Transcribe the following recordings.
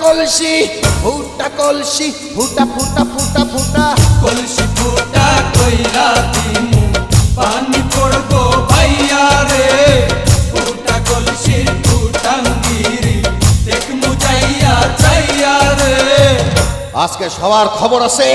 কলসি ফুটা কলসি ফুটা ফুটা ফুটা ফুটা কলসি ফুটা কইরা দিমু পানি পড়বো ভাইয়া রে ফুটা কলসির ফুটাঙ্গিরি দেখমু যাইয়া যাইয়া রে আজকে সবার খবর আছে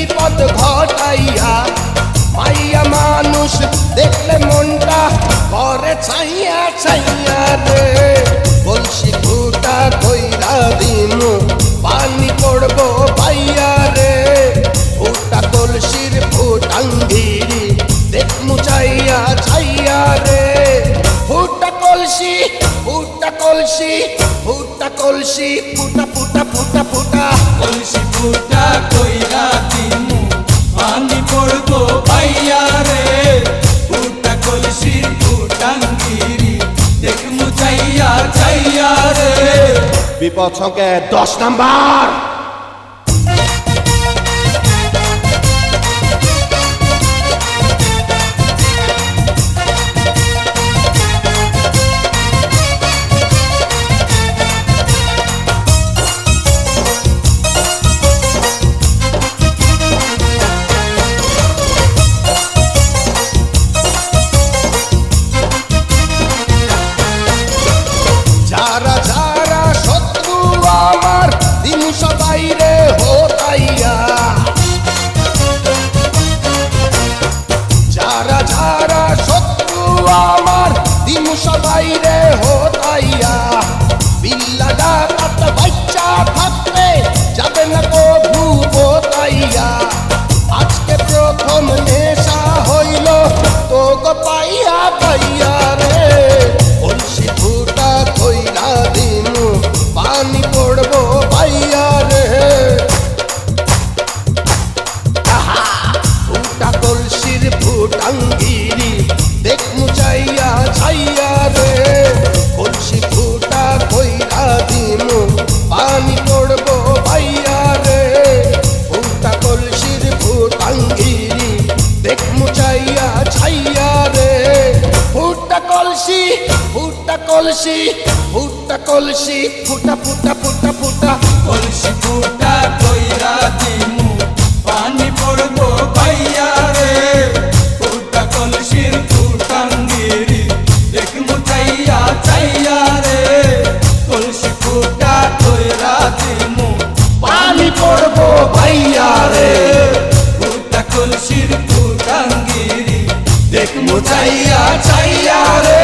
বিপদ ঘটাইয়া মাইয়া মানুষ দেখলে মনটা করে ছাইয়া ছাইয়া রে কলসি ফুটা কইরা দিমু পানি পড়বো ভাইয়া রে ফুটা কলসির ফুটাঙ্গিরি দেখমু চাইয়া ছাইয়া রে ফুটা কলসি ফুটা কলসি ফুটা কলসি ফুটা ফুটা ফুটা ফুটা কলসি ফুটা কইরা দিমু পানি পড়বো ভাইয়া রে ফুটা কলসির ফুটাঙ্গিরি দেখমু যাইয়া যাইয়া রে বিপদ সংকেত 10 নাম্বার যারা যারা শত্রু আমার দিন সবাই রে হোতাইয়া যারা যারা শত্রু আমার দিন সবাই রে হোতাইয়া বিল্লা ডাকাত বাচ্চা থাকলে যাবে না কভু বোতাইয়া আজকে প্রথম নেশা হইল তো গো পাইয়া পাইয়া রে কলসি ফুটা কইরা দিমু পানি পড়বো ভাইয়া রে ফুটা কলসির ফুটাঙ্গিরি দেখমু চাইয়া ছাইয়া রে কলসি ফুটা কইরা দিমু পানি পড়বো ভাইয়া রে ফুটা কলসির ফুটাঙ্গিরি দেখমু চাইয়া ছাইয়া রে ফুটা কলসি ফুটা কলসি ফুটা কলসি ফুটা ফুটা ফুটা ফুটা কলসি ফুটা কইরা দিমু পানি পড়বো ভাইয়া রে ফুটা কলসির ফুটাঙ্গিরি দেখমু চাইয়া চাইয়া রে কলসি ফুটা কইরা দিমু পানি পড়বো ভাইয়া রে ফুটা কলসির ফুটাঙ্গিরি দেখমু চাইয়া চাইয়া রে